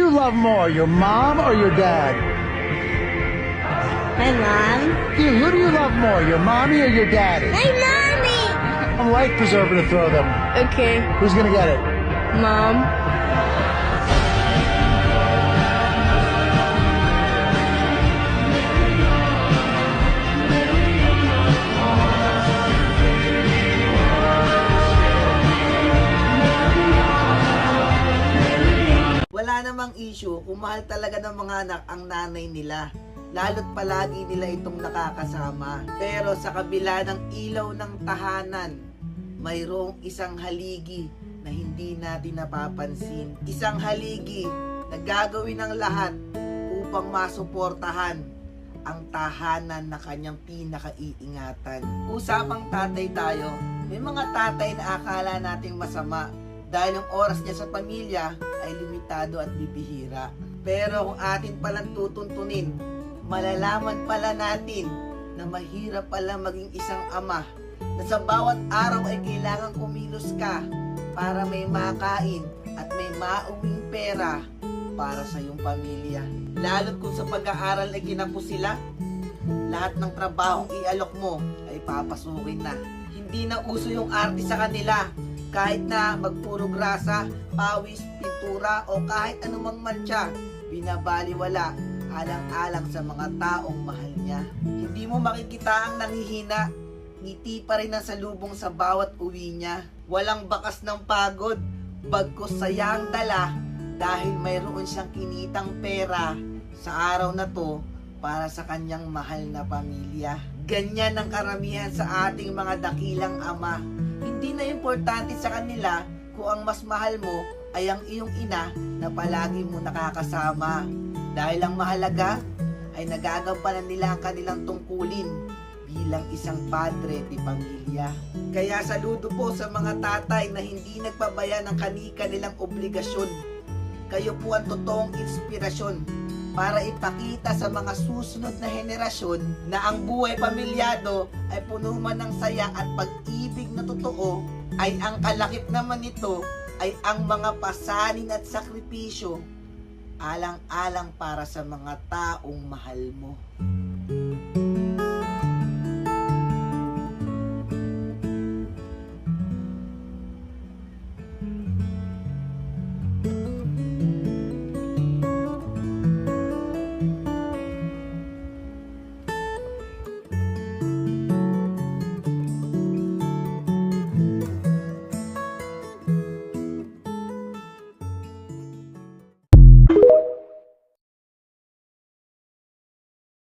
you love more, your mom or your dad? My mom? Dude, who do you love more, your mommy or your daddy? My mommy! I'm life preserver to throw them. Okay. Who's gonna get it? Mom. Wala namang issue kung mahal talaga ng mga anak ang nanay nila. Lalo't palagi nila itong nakakasama. Pero sa kabila ng ilaw ng tahanan, mayroong isang haligi na hindi natin napapansin. Isang haligi na gagawin ng lahat upang masuportahan ang tahanan na kanyang pinakaiingatan. Usapang tatay tayo, may mga tatay na akala nating masama dahil ang oras niya sa pamilya ay limitado at bibihira. Pero kung atin palang tutuntunin, malalaman pala natin na mahirap pala maging isang ama na sa bawat araw ay kailangan kumilos ka para may makain at may mauwing pera para sa iyong pamilya. Lalo't kung sa pag-aaral ay kinapos sila, lahat ng trabahong ialok mo ay papasukin na. Hindi na uso yung arte sa kanila. Kahit na magpuro grasa, pawis, pintura o kahit anumang mantsa, binabaliwala alang-alang sa mga taong mahal niya. Hindi mo makikita ang nanghihina, ngiti pa rin ang salubong sa bawat uwi niya. Walang bakas ng pagod, bagkus saya ang dala dahil mayroon siyang kinitang pera sa araw na to para sa kanyang mahal na pamilya. Ganyan ang karamihan sa ating mga dakilang ama. Hindi na importante sa kanila kung ang mas mahal mo ay ang iyong ina na palagi mo nakakasama. Dahil ang mahalaga ay nagagampanan nila ang kanilang tungkulin bilang isang padre di pamilya. Kaya saludo po sa mga tatay na hindi nagpabaya ng kanilang obligasyon. Kayo po ang totoong inspirasyon para ipakita sa mga susunod na henerasyon na ang buhay pamilyado ay puno man ng saya at pag-ibig na totoo, ay ang kalakip naman nito ay ang mga pasanin at sakripisyo alang-alang para sa mga taong mahal mo.